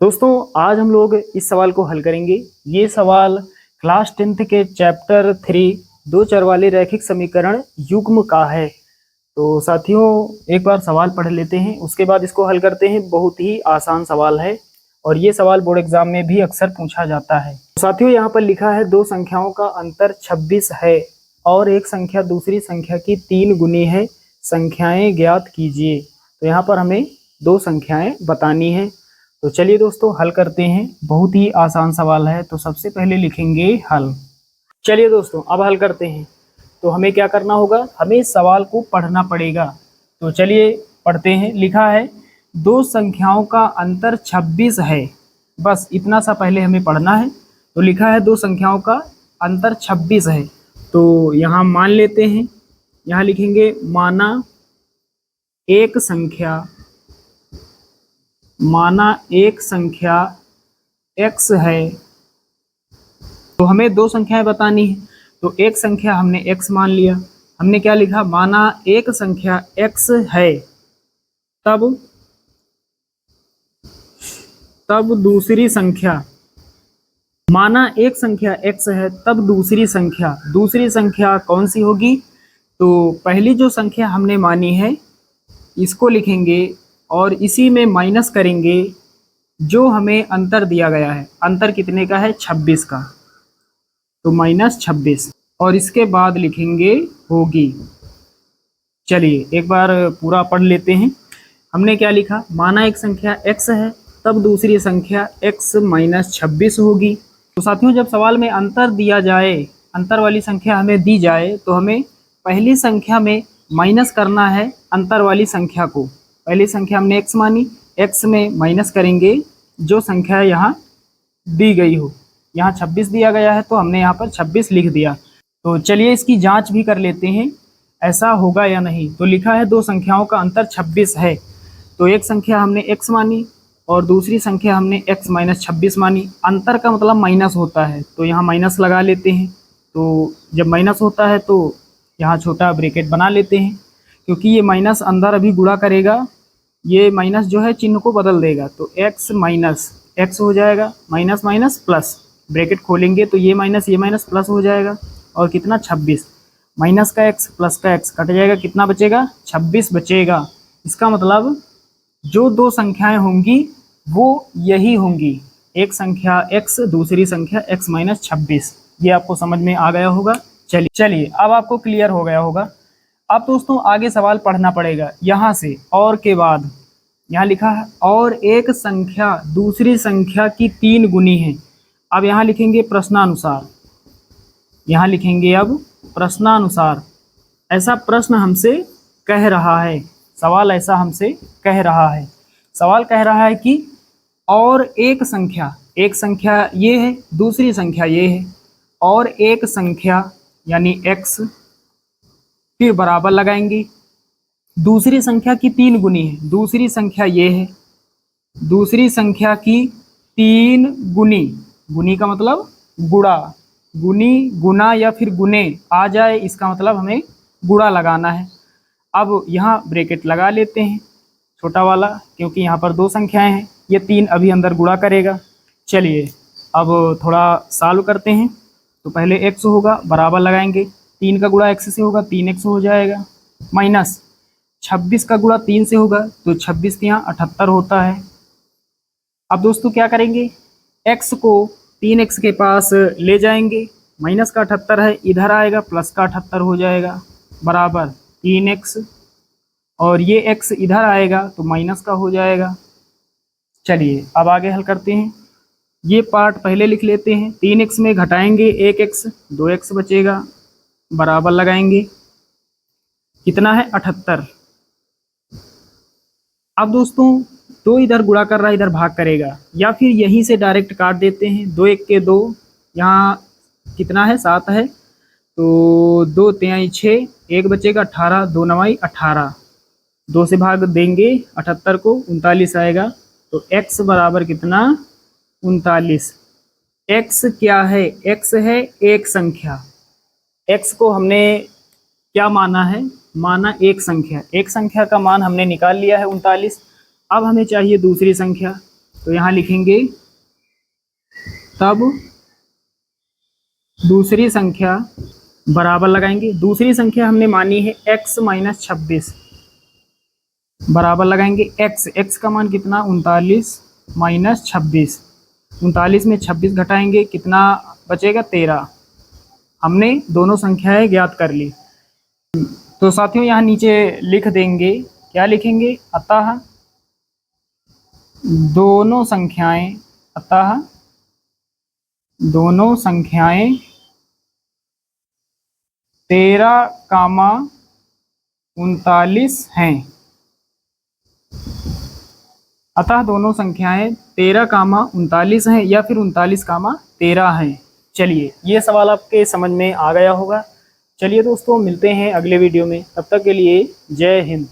दोस्तों आज हम लोग इस सवाल को हल करेंगे। ये सवाल क्लास 10th के चैप्टर 3 दो चर वाले रैखिक समीकरण युग्म का है। तो साथियों एक बार सवाल पढ़ लेते हैं, उसके बाद इसको हल करते हैं। बहुत ही आसान सवाल है और ये सवाल बोर्ड एग्जाम में भी अक्सर पूछा जाता है। साथियों यहाँ पर लिखा है दो संख्याओं का अंतर 26 है और एक संख्या दूसरी संख्या की 3 गुनी है, संख्याएं ज्ञात कीजिए। तो यहाँ पर हमें दो संख्याएं बतानी है। तो चलिए दोस्तों हल करते हैं। बहुत ही आसान सवाल है। तो सबसे पहले लिखेंगे हल। चलिए दोस्तों अब हल करते हैं। तो हमें क्या करना होगा, हमें इस सवाल को पढ़ना पड़ेगा। तो चलिए पढ़ते हैं। लिखा है दो संख्याओं का अंतर 26 है, बस इतना सा पहले हमें पढ़ना है। तो लिखा है दो संख्याओं का अंतर 26 है। तो यहाँ मान लेते हैं, यहाँ लिखेंगे माना एक संख्या x है। तो हमें दो संख्याएं बतानी है। तो एक संख्या हमने x मान लिया। हमने क्या लिखा, माना एक संख्या x है, तब दूसरी संख्या, माना एक संख्या x है तब दूसरी संख्या कौन सी होगी। तो पहली जो संख्या हमने मानी है इसको लिखेंगे और इसी में माइनस करेंगे जो हमें अंतर दिया गया है। अंतर कितने का है, 26 का, तो -26 और इसके बाद लिखेंगे होगी। चलिए एक बार पूरा पढ़ लेते हैं। हमने क्या लिखा, माना एक संख्या x है तब दूसरी संख्या x -26 होगी। तो साथियों जब सवाल में अंतर दिया जाए, अंतर वाली संख्या हमें दी जाए, तो हमें पहली संख्या में माइनस करना है अंतर वाली संख्या को। पहली संख्या हमने x मानी, x में माइनस करेंगे जो संख्या यहाँ दी गई हो। यहाँ 26 दिया गया है तो हमने यहाँ पर 26 लिख दिया। तो चलिए इसकी जांच भी कर लेते हैं ऐसा होगा या नहीं। तो लिखा है दो संख्याओं का अंतर 26 है। तो एक संख्या हमने x मानी और दूसरी संख्या हमने x -26 मानी। अंतर का मतलब माइनस होता है, तो यहाँ माइनस लगा लेते हैं। तो जब माइनस होता है तो यहाँ छोटा ब्रैकेट बना लेते हैं, क्योंकि ये माइनस अंदर अभी गुणा करेगा, ये माइनस जो है चिन्ह को बदल देगा। तो x माइनस x हो जाएगा, माइनस माइनस प्लस, ब्रैकेट खोलेंगे तो ये माइनस प्लस हो जाएगा। और कितना, 26, माइनस का x प्लस का x कट जाएगा, कितना बचेगा, 26 बचेगा। इसका मतलब जो दो संख्याएं होंगी वो यही होंगी, एक संख्या x दूसरी संख्या x -26। ये आपको समझ में आ गया होगा। चलिए अब आपको क्लियर हो गया होगा। अब दोस्तों आगे सवाल पढ़ना पड़ेगा। यहाँ से और के बाद यहाँ लिखा है और एक संख्या दूसरी संख्या की 3 गुनी है। अब यहाँ लिखेंगे प्रश्नानुसार, यहाँ लिखेंगे अब प्रश्नानुसार। ऐसा प्रश्न हमसे कह रहा है, सवाल ऐसा हमसे कह रहा है। सवाल कह रहा है कि और एक संख्या ये है, दूसरी संख्या ये है, और एक संख्या यानी x, फिर बराबर लगाएंगे। दूसरी संख्या की 3 गुनी है, दूसरी संख्या ये है, दूसरी संख्या की 3 गुनी, गुनी का मतलब गुणा, गुनी गुना या फिर गुने आ जाए इसका मतलब हमें गुणा लगाना है। अब यहाँ ब्रैकेट लगा लेते हैं छोटा वाला, क्योंकि यहाँ पर दो संख्याएं हैं, ये 3 अभी अंदर गुणा करेगा। चलिए अब थोड़ा सॉल्व करते हैं। तो पहले x होगा, बराबर लगाएंगे, 3 का गुणा x से होगा 3x हो जाएगा, माइनस 26 का गुणा 3 से होगा तो 26 यहाँ 78 होता है। अब दोस्तों क्या करेंगे, x को 3x के पास ले जाएंगे, माइनस का 78 है, इधर आएगा प्लस का 78 हो जाएगा, बराबर 3x, और ये x इधर आएगा तो माइनस का हो जाएगा। चलिए अब आगे हल करते हैं। ये पार्ट पहले लिख लेते हैं। 3x में घटाएंगे 1x, 2x बचेगा, बराबर लगाएंगे, कितना है 78। अब दोस्तों 2 इधर गुणा कर रहा है, इधर भाग करेगा, या फिर यहीं से डायरेक्ट काट देते हैं। 2 1 के 2, यहाँ कितना है 7 है, तो 2 3 6, 1 बचेगा 18, 2 9 18, 2 से भाग देंगे 78 को, 39 आएगा। तो x बराबर कितना, 39। x क्या है, x है एक संख्या। x को हमने क्या माना है, माना एक संख्या। एक संख्या का मान हमने निकाल लिया है 39। अब हमें चाहिए दूसरी संख्या। तो यहाँ लिखेंगे तब दूसरी संख्या बराबर लगाएंगे, दूसरी संख्या हमने मानी है x माइनस 26, बराबर लगाएंगे x का मान कितना 39 माइनस 26, 39 में 26 घटाएंगे कितना बचेगा 13। हमने दोनों संख्याएं ज्ञात कर ली। तो साथियों यहाँ नीचे लिख देंगे, क्या लिखेंगे, अतः दोनों संख्याएं 13,39 हैं। अतः दोनों संख्याएं 13,39 हैं या फिर 39,13 हैं। चलिए ये सवाल आपके समझ में आ गया होगा। चलिए दोस्तों मिलते हैं अगले वीडियो में, तब तक के लिए जय हिंद।